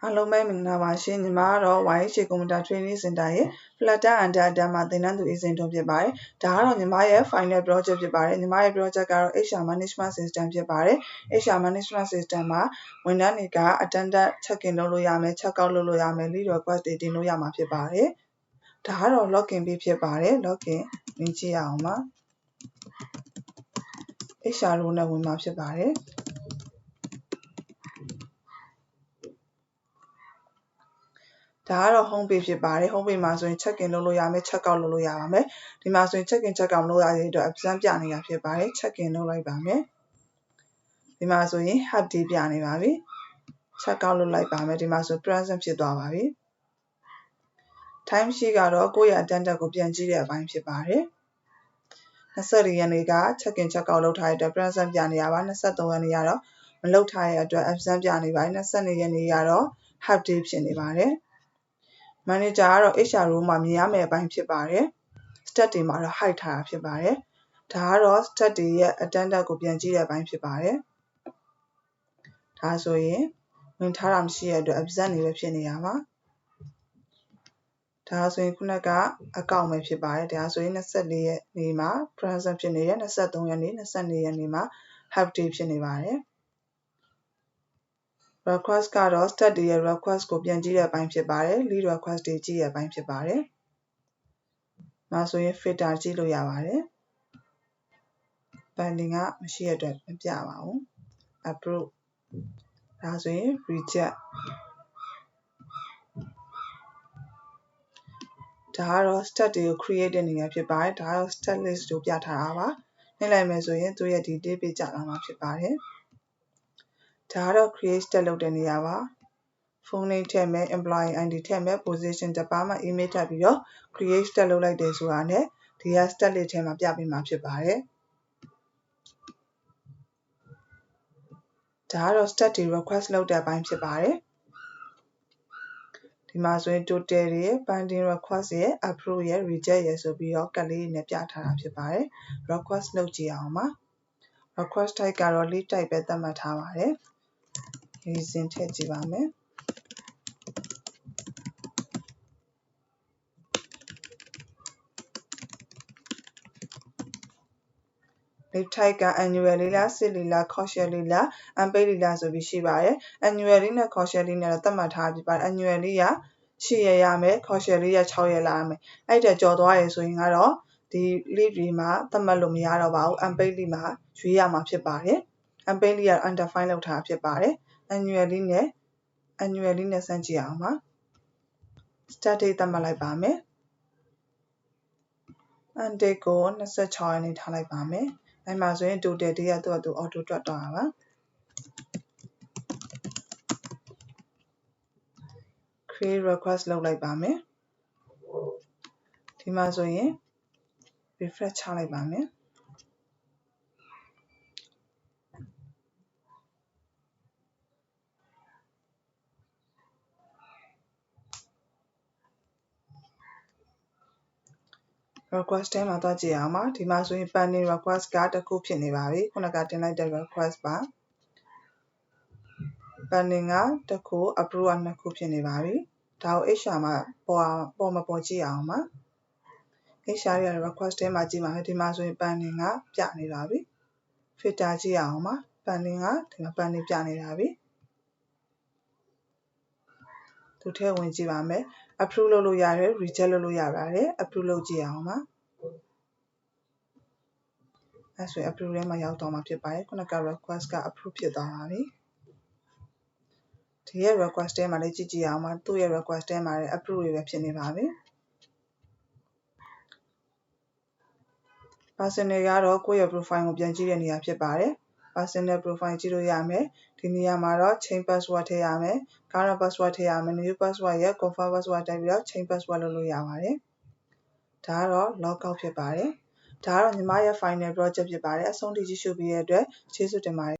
အားလုံးပဲမင်္ဂလာပါရှင်ညီမကတော့ YHA Computer Training Center ရဲ့ Flutter and Data မှာသင်တန်းသူအစဉ်ထုံးဖြစ်ပါတယ်။ဒါကတော့ညီမရဲ့ final project ဖြစ်ပါတယ်။ညီမရဲ့ project ကတော့ HR Management System ဖြစ်ပါတယ်။ HR Management System မှာဝန်ထမ်းတွေက attendance check-in လုပ်လို့ရမယ် check-out လုပ်လို့ရမယ် leave request တွေတင်လို့ရမှာဖြစ်ပါတယ်။ဒါကတော့ login page ဖြစ်ပါတယ်။ login ဝင်ကြည့်ရအောင်ပါ။ HR role နဲ့ဝင်မှာဖြစ်ပါတယ်။ဒါကတော့ home page ဖြစ်ပါတယ် home page မှာဆိုရင် check in လုပ်လို့ရမယ် check out လုပ်လို့ရပါမယ်ဒီမှာဆိုရင် check in check out လုပ်ရတဲ့အတွက် exam ပြနေတာဖြစ်ပါတယ် check in လုပ်လိုက်ပါမယ်ဒီမှာဆိုရင် half day ပြနေပါပြီ check out လုပ်လိုက်ပါမယ်ဒီမှာဆို present ဖြစ်သွားပါပြီ time sheet ကတော့ကိုယ့်ရဲ့ attendance ကိုပြန်ကြည့်တဲ့အပိုင်းဖြစ်ပါတယ်24ရက်နေ့က check in check out လုပ်ထားတဲ့အတွက် present ပြနေရပါ23ရက်နေ့ကတော့မလုပ်ထားတဲ့အတွက် absent ပြနေပါတယ်22ရက်နေ့ကတော့ half day ဖြစ်နေပါတယ်manager ကတော့ HR role မှာမြင်ရမယ့်အပိုင်းဖြစ်ပါတယ် stat တွေမှာတော့ hide ထားတာဖြစ်ပါတယ်ဒါကတော့ stat တွေရဲ့ attendance ကိုပြန်ကြည့်တဲ့အပိုင်းဖြစ်ပါတယ်ဒါဆိုရင်ဝင်ထားတာမရှိတဲ့အတွက် absent တွေပဲဖြစ်နေတာပါဒါဆိုရင်ခုနကအကောင့်ပဲဖြစ်ပါတယ်ဒါဆိုရင်24ရက်နေ့မှာ present ဖြစ်နေတယ်23ရက်နေ့22ရက်နေ့မှာ half day ဖြစ်နေပါတယ် request ကတော့ stat တွေရဲ့ request ကိုပြန်ကြည့်တဲ့အပိုင်းဖြစ်ပါတယ် lead request တွေကြည့်တဲ့အပိုင်းဖြစ်ပါတယ်။ဒါဆိုရင် filter ကြည့်လို့ရပါတယ် pending ကမရှိတဲ့အတွက်မပြပါဘူး approve ဒါဆိုရင် reject ဒါကတော့ stat တွေကို create တဲ့နေရာဖြစ်ပါတယ်ဒါကတော့ stat list ကိုပြထားတာပါနှိပ်လိုက်မယ်ဆိုရင်သူရဲ့ detail ပေးကြလာမှာဖြစ်ပါတယ်ဒါကတော့ create stat လုပ်တဲ့နေရာပါ phone name ထည့်မယ် employee ID ထည့်မယ် position department email ထပ်ပြီးတော့ create stat လုပ်လိုက်တယ်ဆိုတာနဲ့ဒီက stat list ထဲမှာပြပေးမှာဖြစ်ပါတယ်ဒါကတော့ stat တွေ request လုပ်တဲ့အပိုင်းဖြစ်ပါတယ်ဒီမှာဆိုရင် total တွေ pending request ရယ် approve ရယ် reject ရယ်ဆိုပြီးတော့ကတ်လေးတွေနဲ့ပြထားတာဖြစ်ပါတယ် request လုပ်ကြည့်အောင်ပါ request type ကတော့ leave type ပဲသတ်မှတ်ထားပါတယ် reason ထည့်ကြည့်ပါမယ် leave type က annually လား sickly လား cautionally လား unpaid လားဆိုပြီးရှိပါတယ် annually နဲ့ cautionally နဲ့တော့သတ်မှတ်ထားပြီးပါတယ် annually က8ရက်ရမယ် cautionally က6ရက်လာရမယ်အဲ့ဒါကြော်သွားရဆိုရင်ကတော့ဒီ leave တွေမှာသတ်မှတ်လို့မရတော့ပါဘူး unpaid leave မှာရွေးရမှာဖြစ်ပါတယ် unpaid leave က undefined လောက်ထားဖြစ်ပါတယ် annually နဲ့စမ်းကြည့်အောင်ပါ start date သတ်မှတ်လိုက်ပါမယ် end date ကို26ရက်နေ့ထားလိုက်ပါမယ်အဲ့မှာဆိုရင် total day ကသူ့အတူ auto တွက်သွားတာပါ create request လုပ်လိုက်ပါမယ်ဒီမှာဆိုရင် refresh ချလိုက်ပါမယ်request ထဲမှာသွားကြည့်အောင်ပါဒီမှာဆိုရင် pending request ကတစ်ခုဖြစ်နေပါပြီခုနကတင်လိုက်တဲ့ request ပါ pending ကတစ်ခု approve က2ခုဖြစ်နေပါပြီဒါကို HR မှာပေါ်မပေါ်ကြည့်အောင်ပါ HR ရဲ့ request ထဲမှာကြည့်ပါမယ်ဒီမှာဆိုရင် pending ကပြနေပါပြီ filter ကြည့်အောင်ပါ pending ကဒီမှာ pending ပြနေတာပြီသူထဲဝင်ကြည့်ပါမယ် approve လုပ်လို့ရတယ် reject လုပ်လို့ရပါတယ် approve လုပ်ကြည့်အောင်ပါအဲ့ဆိုရင် approve ထဲမှာရောက်သွားမှာဖြစ်ပါတယ်ခုနက request က approve ဖြစ်သွားပါပြီဒီရဲ့ request ထဲမှာလည်းကြည့်အောင်ပါသူ့ရဲ့ request ထဲမှာလည်း approve တွေပဲဖြစ်နေပါပြီ personal ကတော့ကိုယ့်ရဲ့ profile ကိုပြန်ကြည့်တဲ့နေရာဖြစ်ပါတယ် personal profile ကြည့်လို့ရမယ်ဒီနေရာမှာတော့ change password ထည့်ရမယ် current password ထည့်ရမယ် new password ရယ် confirm password ထည့်ပြီးတော့ change password လုပ်လို့ရပါတယ်ဒါကတော့ log out ဖြစ်ပါတယ်ဒါကတော့ညီမရဲ့ final project ဖြစ်ပါတယ်အဆုံးထိကြည့်ရှုပေးတဲ့အတွက်ကျေးဇူးတင်ပါတယ်